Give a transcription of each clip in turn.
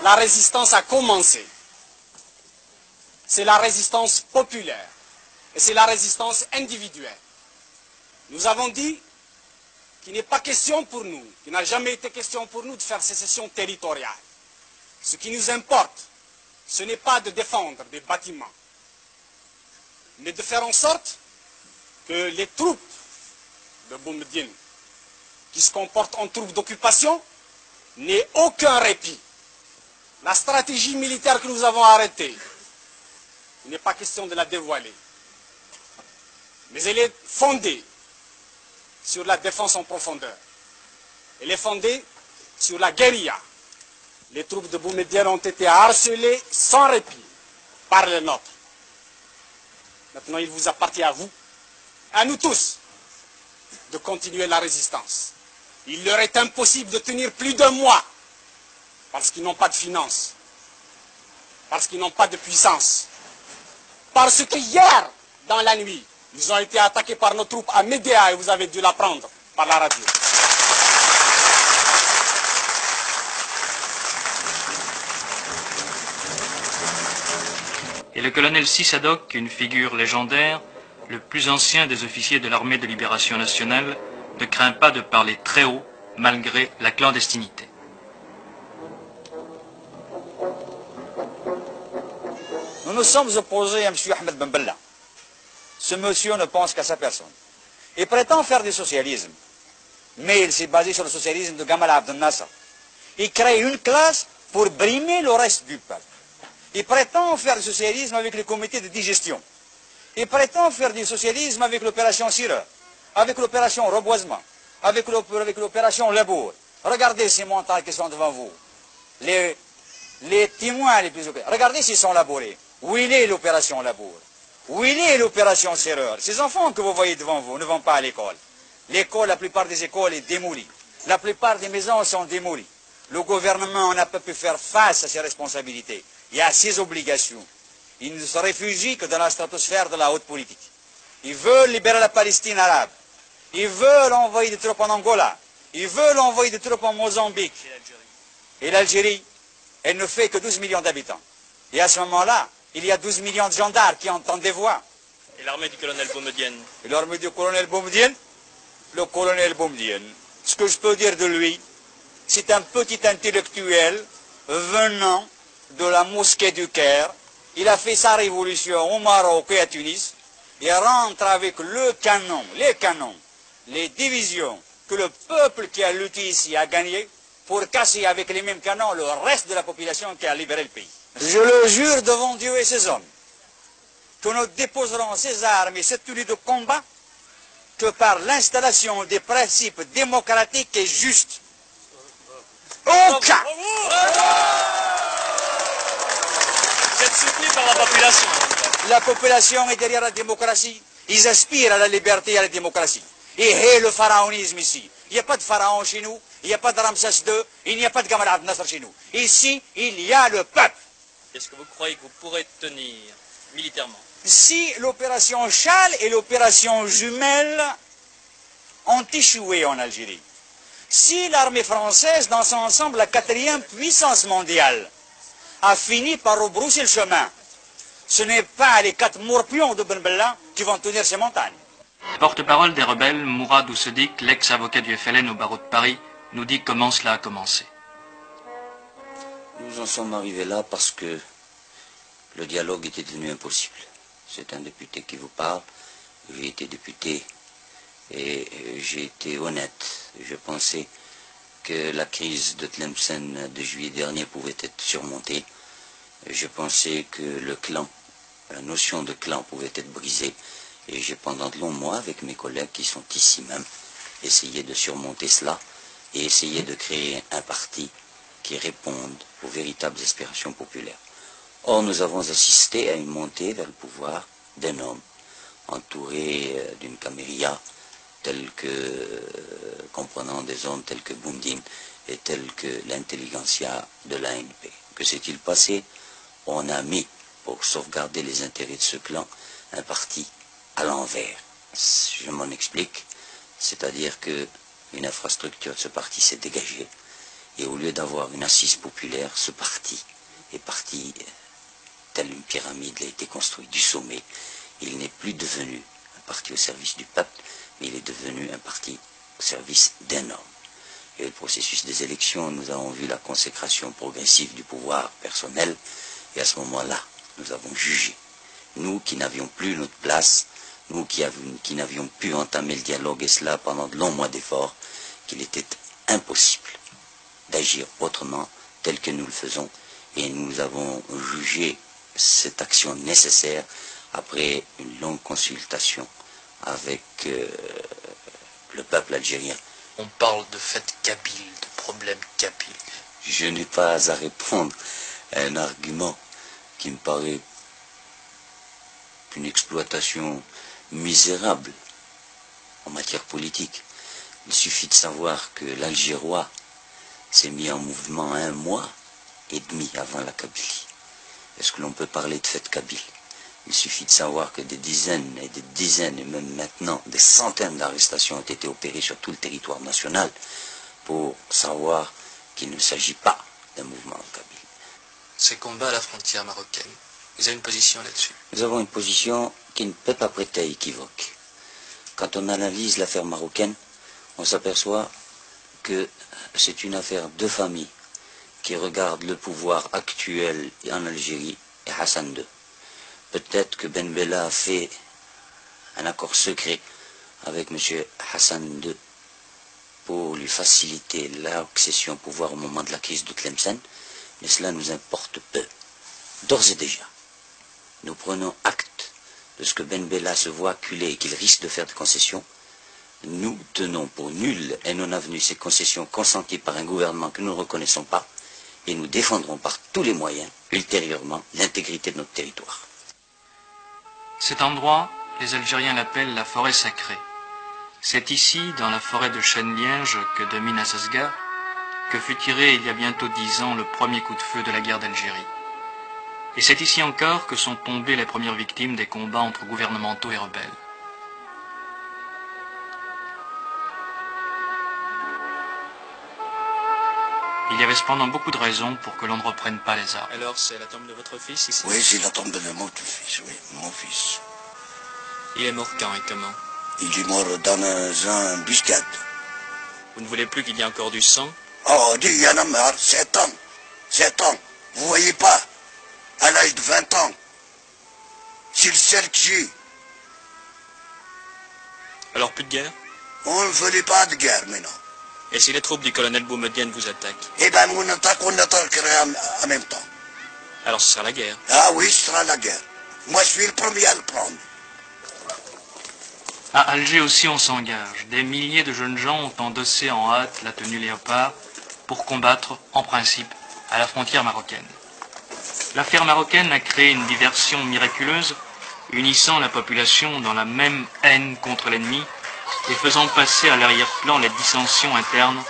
la résistance a commencé. C'est la résistance populaire et c'est la résistance individuelle. Nous avons dit qu'il n'est pas question pour nous, qu'il n'a jamais été question pour nous de faire sécession territoriale. Ce qui nous importe, ce n'est pas de défendre des bâtiments, mais de faire en sorte que les troupes de Boumediene, qui se comportent en troupes d'occupation, n'aient aucun répit. La stratégie militaire que nous avons arrêtée, il n'est pas question de la dévoiler, mais elle est fondée sur la défense en profondeur. Elle est fondée sur la guérilla. Les troupes de Boumediene ont été harcelées sans répit par les nôtres. Maintenant, il vous appartient à vous, à nous tous, de continuer la résistance. Il leur est impossible de tenir plus d'un mois parce qu'ils n'ont pas de finances, parce qu'ils n'ont pas de puissance, parce que hier, dans la nuit, ils ont été attaqués par nos troupes à Médéa et vous avez dû l'apprendre par la radio. Et le colonel Sissadok, une figure légendaire, le plus ancien des officiers de l'armée de libération nationale, ne craint pas de parler très haut, malgré la clandestinité. Nous nous sommes opposés à M. Ahmed Ben Bella. Ce monsieur ne pense qu'à sa personne. Il prétend faire du socialisme, mais il s'est basé sur le socialisme de Gamal Abdel Nasser. Il crée une classe pour brimer le reste du peuple. Il prétend faire du socialisme avec les comités de digestion. Il prétend faire du socialisme avec l'opération Sireur, avec l'opération Reboisement, avec l'opération Labour. Regardez ces montagnes qui sont devant vous. Les témoins les plus opérés. Regardez s'ils sont labourés. Où il est l'opération Labour? Où il est l'opération Sireur? Ces enfants que vous voyez devant vous ne vont pas à l'école. L'école, la plupart des écoles est démolie. La plupart des maisons sont démolies. Le gouvernement n'a pas pu faire face à ses responsabilités et à ses obligations. Il ne se réfugie que dans la stratosphère de la haute politique. Ils veulent libérer la Palestine arabe. Ils veulent envoyer des troupes en Angola. Ils veulent envoyer des troupes en Mozambique. Et l'Algérie, elle ne fait que 12 millions d'habitants. Et à ce moment-là, il y a 12 millions de gendarmes qui entendent des voix. Et l'armée du colonel Boumediene? Et l'armée du colonel Boumediene? Le colonel Boumediene, ce que je peux dire de lui, c'est un petit intellectuel venant de la mosquée du Caire. Il a fait sa révolution au Maroc et à Tunis. Il rentre avec les canons, les divisions que le peuple qui a lutté ici a gagné pour casser avec les mêmes canons le reste de la population qui a libéré le pays. Je le jure devant Dieu et ses hommes que nous déposerons ces armes et cette tenue de combat que par l'installation des principes démocratiques et justes. Aucun! Vous êtes soutenu par la population. La population est derrière la démocratie. Ils aspirent à la liberté et à la démocratie. Et le pharaonisme ici. Il n'y a pas de pharaon chez nous, il n'y a pas de Ramsès II, il n'y a pas de Gamal Abdel Nasser chez nous. Ici, il y a le peuple. Est-ce que vous croyez que vous pourrez tenir militairement? Si l'opération Châle et l'opération Jumelle ont échoué en Algérie, si l'armée française, dans son ensemble, la 4e puissance mondiale, a fini par rebrousser le chemin, ce n'est pas les 4 morpions de Ben Bella qui vont tenir ces montagnes. Porte-parole des rebelles, Mourad Oussedik, l'ex-avocat du FLN au barreau de Paris, nous dit comment cela a commencé. Nous en sommes arrivés là parce que le dialogue était devenu impossible. C'est un député qui vous parle. J'ai été député et j'ai été honnête. Je pensais que la crise de Tlemcen de juillet dernier pouvait être surmontée. Je pensais que le clan, la notion de clan pouvait être brisée. Et j'ai pendant de longs mois, avec mes collègues qui sont ici même, essayé de surmonter cela et essayé de créer un parti qui réponde aux véritables aspirations populaires. Or, nous avons assisté à une montée vers le pouvoir d'un homme entouré d'une camarilla comprenant des hommes tels que Boumediene et tels que l'intelligentsia de l'ANP. Que s'est-il passé? On a mis, pour sauvegarder les intérêts de ce clan, un parti à l'envers. Je m'en explique, c'est-à-dire que une infrastructure de ce parti s'est dégagée Et au lieu d'avoir une assise populaire, ce parti est parti, telle une pyramide, il a été construit du sommet. Il n'est plus devenu un parti au service du peuple, mais il est devenu un parti au service d'un homme. Et le processus des élections, nous avons vu la consécration progressive du pouvoir personnel, et à ce moment-là, nous avons jugé. Nous qui n'avions plus notre place, nous qui n'avions pu entamer le dialogue, et cela pendant de longs mois d'efforts, qu'il était impossible d'agir autrement, tel que nous le faisons, et nous avons jugé cette action nécessaire après une longue consultation avec le peuple algérien. On parle de fait kabyle, de problème kabyle. Je n'ai pas à répondre à un argument qui me paraît une exploitation misérable en matière politique. Il suffit de savoir que l'Algérois s'est mis en mouvement 1 mois et demi avant la Kabylie. Est-ce que l'on peut parler de fête kabyle? Il suffit de savoir que des dizaines et des dizaines, et même maintenant des centaines d'arrestations ont été opérées sur tout le territoire national pour savoir qu'il ne s'agit pas d'un mouvement kabyle. Ces combats à la frontière marocaine, vous avez une position là-dessus? Nous avons une position qui ne peut pas prêter à équivoque. Quand on analyse l'affaire marocaine, on s'aperçoit que c'est une affaire de famille qui regarde le pouvoir actuel en Algérie et Hassan II. Peut-être que Ben Bella a fait un accord secret avec M. Hassan II pour lui faciliter l'accession au pouvoir au moment de la crise de Tlemcen, mais cela nous importe peu. D'ores et déjà, nous prenons acte de ce que Ben Bella se voit acculé et qu'il risque de faire des concessions. Nous tenons pour nulles et non avenues ces concessions consenties par un gouvernement que nous ne reconnaissons pas, et nous défendrons par tous les moyens, ultérieurement, l'intégrité de notre territoire. Cet endroit, les Algériens l'appellent la forêt sacrée. C'est ici, dans la forêt de chêne-liège que domine Assasga, que fut tiré il y a bientôt 10 ans le premier coup de feu de la guerre d'Algérie. Et c'est ici encore que sont tombées les premières victimes des combats entre gouvernementaux et rebelles. Il y avait cependant beaucoup de raisons pour que l'on ne reprenne pas les armes. Alors, c'est la tombe de votre fils ici? Oui, c'est la tombe de mon fils, oui, mon fils. Il est mort quand et comment? Il est mort dans un buscade. Vous ne voulez plus qu'il y ait encore du sang? Oh, dis, il y en a marre, 7 ans. 7 ans. Vous voyez pas? À l'âge de 20 ans. C'est le seul que j'ai. Alors plus de guerre? On ne voulait pas de guerre maintenant. Et si les troupes du colonel Boumedienne vous attaquent? Eh bien, on attaquerait en même temps. Alors ce sera la guerre. Ah oui, ce sera la guerre. Moi, je suis le premier à le prendre. À Alger aussi on s'engage. Des milliers de jeunes gens ont endossé en hâte la tenue léopard pour combattre, en principe, à la frontière marocaine. L'affaire marocaine a créé une diversion miraculeuse, unissant la population dans la même haine contre l'ennemi et faisant passer à l'arrière-plan les dissensions internes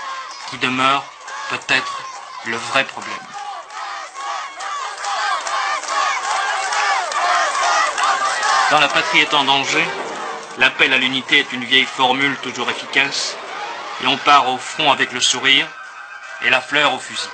qui demeurent peut-être le vrai problème. Quand la patrie est en danger, l'appel à l'unité est une vieille formule toujours efficace, et on part au front avec le sourire et la fleur au fusil.